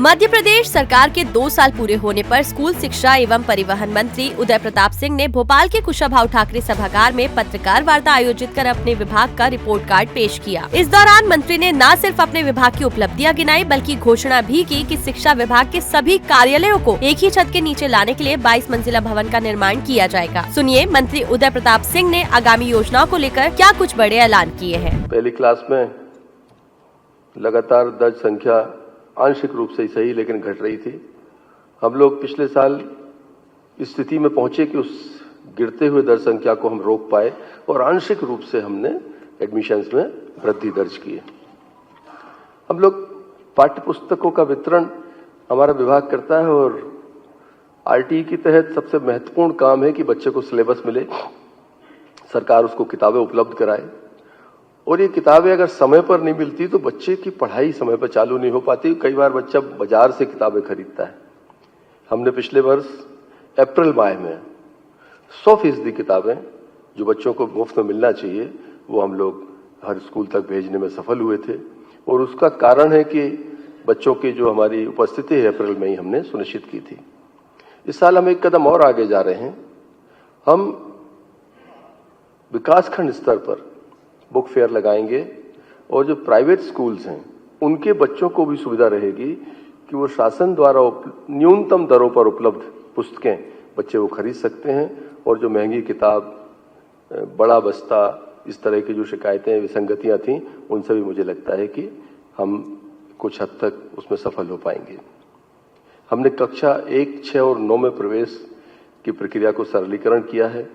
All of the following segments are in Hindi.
मध्य प्रदेश सरकार के 2 साल पूरे होने पर स्कूल शिक्षा एवं परिवहन मंत्री उदय प्रताप सिंह ने भोपाल के कुशाभाऊ ठाकरे सभागार में पत्रकार वार्ता आयोजित कर अपने विभाग का रिपोर्ट कार्ड पेश किया। इस दौरान मंत्री ने न सिर्फ अपने विभाग की उपलब्धियां गिनाई बल्कि घोषणा भी की कि शिक्षा विभाग के सभी कार्यालयों को एक ही छत के नीचे लाने के लिए 22 मंजिला भवन का निर्माण किया जाएगा। सुनिए मंत्री उदय प्रताप सिंह ने आगामी योजनाओं को लेकर क्या कुछ बड़े ऐलान किए हैं। पहली क्लास में लगातार दर्ज संख्या आंशिक रूप से सही लेकिन घट रही थी। हम लोग पिछले साल इस स्थिति में पहुंचे कि उस गिरते हुए दर संख्या को हम रोक पाए और आंशिक रूप से हमने एडमिशन्स में वृद्धि दर्ज की है। हम लोग पाठ्य पुस्तकों का वितरण हमारा विभाग करता है और आरटीई के तहत सबसे महत्वपूर्ण काम है कि बच्चे को सिलेबस मिले, सरकार उसको किताबें उपलब्ध कराए और ये किताबें अगर समय पर नहीं मिलती तो बच्चे की पढ़ाई समय पर चालू नहीं हो पाती। कई बार बच्चा बाजार से किताबें खरीदता है। हमने पिछले वर्ष अप्रैल माह में 100% किताबें जो बच्चों को मुफ्त में मिलना चाहिए वो हम लोग हर स्कूल तक भेजने में सफल हुए थे और उसका कारण है कि बच्चों की जो हमारी उपस्थिति है अप्रैल में ही हमने सुनिश्चित की थी। इस साल हम एक कदम और आगे जा रहे हैं। हम विकासखंड स्तर पर बुक फेयर लगाएंगे और जो प्राइवेट स्कूल्स हैं उनके बच्चों को भी सुविधा रहेगी कि वो शासन द्वारा न्यूनतम दरों पर उपलब्ध पुस्तकें बच्चे वो खरीद सकते हैं और जो महंगी किताब, बड़ा बस्ता, इस तरह की जो शिकायतें, विसंगतियां थीं, उनसे भी मुझे लगता है कि हम कुछ हद तक उसमें सफल हो पाएंगे। हमने कक्षा 1, 6 और 9 में प्रवेश की प्रक्रिया को सरलीकरण किया है।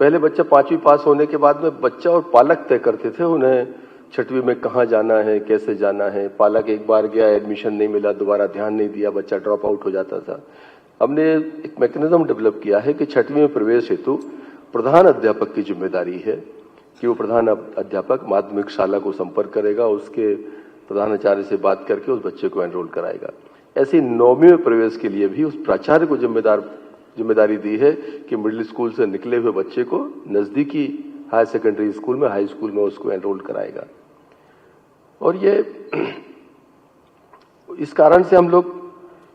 पहले बच्चा 5वीं पास होने के बाद में बच्चा और पालक तय करते थे उन्हें 6वीं में कहाँ जाना है, कैसे जाना है। पालक एक बार गया, एडमिशन नहीं मिला, दोबारा ध्यान नहीं दिया, बच्चा ड्रॉप आउट हो जाता था। हमने एक मैकेनिज्म डेवलप किया है कि 6वीं में प्रवेश हेतु प्रधान अध्यापक की जिम्मेदारी है कि वो प्रधान अध्यापक माध्यमिक शाला को संपर्क करेगा, उसके प्रधानाचार्य से बात करके उस बच्चे को एनरोल कराएगा। ऐसे 9वीं में प्रवेश के लिए भी उस प्राचार्य को जिम्मेदारी दी है कि मिडिल स्कूल से निकले हुए बच्चे को नजदीकी हायर सेकेंडरी स्कूल में, हाई स्कूल में उसको एनरोल कराएगा। और ये इस कारण से हम लोग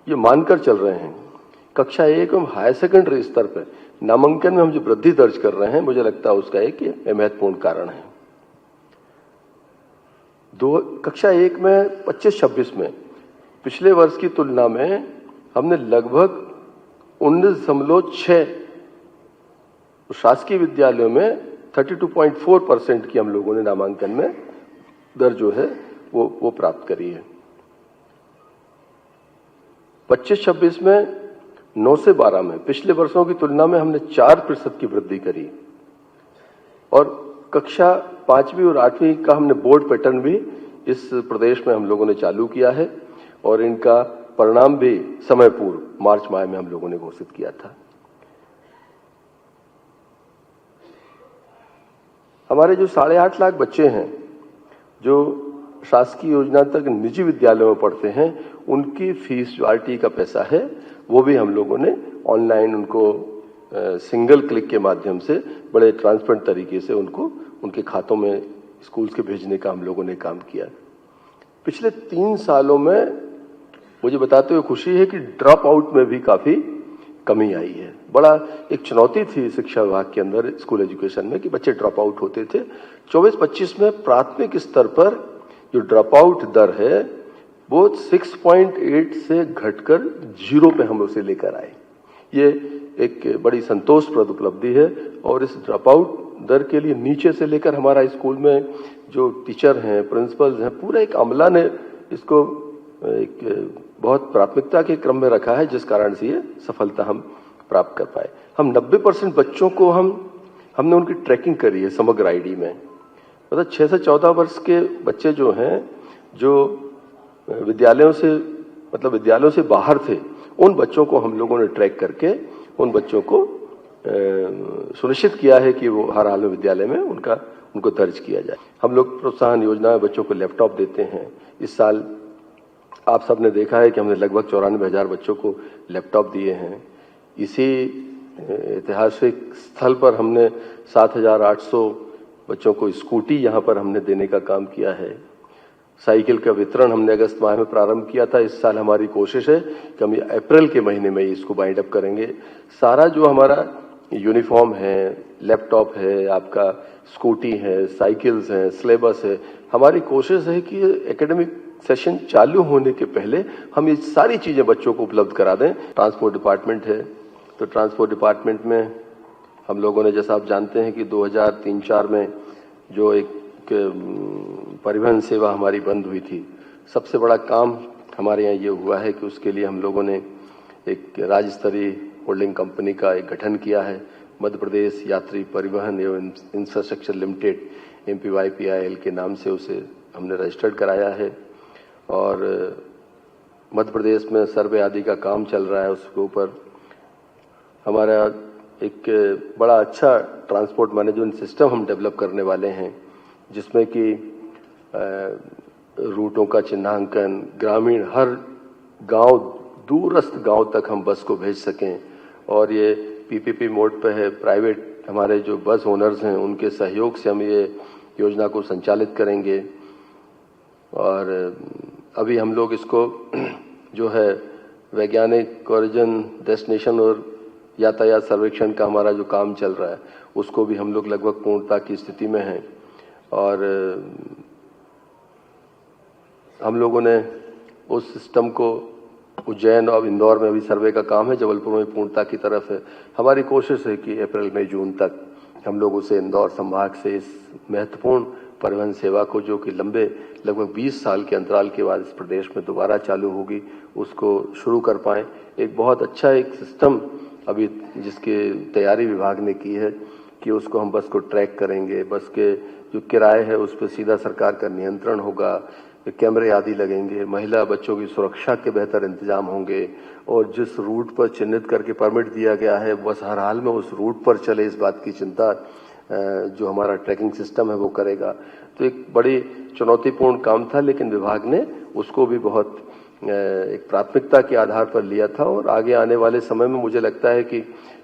ये मानकर चल रहे हैं कक्षा 1 एवं हायर सेकेंडरी स्तर पर नामांकन में हम जो वृद्धि दर्ज कर रहे हैं, मुझे लगता है उसका एक महत्वपूर्ण कारण है। कक्षा 1 में 25-26 में पिछले वर्ष की तुलना में हमने लगभग 19.6 शासकीय विद्यालयों में 32.4% की हम लोगों ने नामांकन में दर जो है वो प्राप्त करी है। 25-26 में 9 से 12 में पिछले वर्षों की तुलना में हमने 4% की वृद्धि करी और कक्षा 5वीं और 8वीं का हमने बोर्ड पैटर्न भी इस प्रदेश में हम लोगों ने चालू किया है और इनका परिणाम भी समय पूर्व मार्च माह में हम लोगों ने घोषित किया था। हमारे जो 8.5 लाख बच्चे हैं जो शासकीय योजना तक निजी विद्यालयों में पढ़ते हैं, उनकी फीस जो आरटीई का पैसा है वो भी हम लोगों ने ऑनलाइन उनको सिंगल क्लिक के माध्यम से बड़े ट्रांसपेरेंट तरीके से उनको उनके खातों में स्कूल्स के भेजने का हम लोगों ने काम किया। पिछले 3 सालों में मुझे बताते हुए खुशी है कि ड्रॉप आउट में भी काफी कमी आई है। बड़ा एक चुनौती थी शिक्षा विभाग के अंदर स्कूल एजुकेशन में कि बच्चे ड्रॉप आउट होते थे। 24-25 में प्राथमिक स्तर पर जो ड्रॉप आउट दर है वो 6.8 से घटकर 0 पे हम उसे लेकर आए। ये एक बड़ी संतोषप्रद उपलब्धि है और इस ड्रॉप आउट दर के लिए नीचे से लेकर हमारा स्कूल में जो टीचर हैं, प्रिंसिपल्स हैं, पूरा एक अमला ने इसको एक बहुत प्राथमिकता के क्रम में रखा है, जिस कारण से ये सफलता हम प्राप्त कर पाए। हम 90% बच्चों को हमने उनकी ट्रैकिंग करी है समग्र आईडी में। मतलब 6 से 14 वर्ष के बच्चे जो हैं जो विद्यालयों से बाहर थे, उन बच्चों को हम लोगों ने ट्रैक करके उन बच्चों को सुनिश्चित किया है कि वो हर हाल में विद्यालय में उनको दर्ज किया जाए। हम लोग प्रोत्साहन योजना में बच्चों को लैपटॉप देते हैं। इस साल आप सबने देखा है कि हमने लगभग 94,000 बच्चों को लैपटॉप दिए हैं। इसी ऐतिहासिक स्थल पर हमने 7,800 बच्चों को स्कूटी यहाँ पर हमने देने का काम किया है। साइकिल का वितरण हमने अगस्त माह में प्रारंभ किया था। इस साल हमारी कोशिश है कि हम अप्रैल के महीने में ही इसको बाइंड अप करेंगे। सारा जो हमारा यूनिफॉर्म है, लैपटॉप है, आपका स्कूटी है, साइकिल्स हैं, सिलेबस है, हमारी कोशिश है कि एकेडमिक सेशन चालू होने के पहले हम ये सारी चीजें बच्चों को उपलब्ध करा दें। ट्रांसपोर्ट डिपार्टमेंट है, तो ट्रांसपोर्ट डिपार्टमेंट में हम लोगों ने, जैसा आप जानते हैं कि 2003-04 में जो एक परिवहन सेवा हमारी बंद हुई थी, सबसे बड़ा काम हमारे यहाँ ये हुआ है कि उसके लिए हम लोगों ने एक राज्य स्तरीय होल्डिंग कंपनी का एक गठन किया है। मध्य प्रदेश यात्री परिवहन एवं इंफ्रास्ट्रक्चर लिमिटेड MPYPIL के नाम से उसे हमने रजिस्टर्ड कराया है और मध्य प्रदेश में सर्वे आदि का काम चल रहा है। उसके ऊपर हमारा एक बड़ा अच्छा ट्रांसपोर्ट मैनेजमेंट सिस्टम हम डेवलप करने वाले हैं, जिसमें कि रूटों का चिन्हांकन, ग्रामीण हर गांव, दूरस्थ गांव तक हम बस को भेज सकें और ये PPP मोड पे है। प्राइवेट हमारे जो बस ओनर्स हैं उनके सहयोग से हम ये योजना को संचालित करेंगे और अभी हम लोग इसको जो है वैज्ञानिक ओरिजिन, डेस्टिनेशन और यातायात सर्वेक्षण का हमारा जो काम चल रहा है उसको भी हम लोग लगभग पूर्णता की स्थिति में हैं और हम लोगों ने उस सिस्टम को उज्जैन और इंदौर में अभी सर्वे का काम है, जबलपुर में पूर्णता की तरफ है। हमारी कोशिश है कि अप्रैल मई जून तक हम लोग उसे इंदौर संभाग से इस महत्वपूर्ण परिवहन सेवा को, जो कि लंबे लगभग 20 साल के अंतराल के बाद इस प्रदेश में दोबारा चालू होगी, उसको शुरू कर पाएं। एक बहुत अच्छा एक सिस्टम अभी जिसकी तैयारी विभाग ने की है कि उसको हम बस को ट्रैक करेंगे, बस के जो किराए है उस पर सीधा सरकार का नियंत्रण होगा, कैमरे आदि लगेंगे, महिला बच्चों की सुरक्षा के बेहतर इंतजाम होंगे और जिस रूट पर चिन्हित करके परमिट दिया गया है बस हर हाल में उस रूट पर चले, इस बात की चिंता जो हमारा ट्रैकिंग सिस्टम है वो करेगा। तो एक बड़ी चुनौतीपूर्ण काम था, लेकिन विभाग ने उसको भी बहुत एक प्राथमिकता के आधार पर लिया था और आगे आने वाले समय में मुझे लगता है कि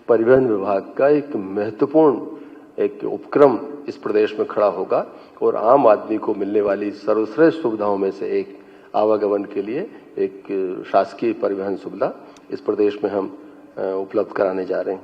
परिवहन विभाग का एक महत्वपूर्ण एक उपक्रम इस प्रदेश में खड़ा होगा और आम आदमी को मिलने वाली सर्वश्रेष्ठ सुविधाओं में से एक आवागमन के लिए एक शासकीय परिवहन सुविधा इस प्रदेश में हम उपलब्ध कराने जा रहे हैं।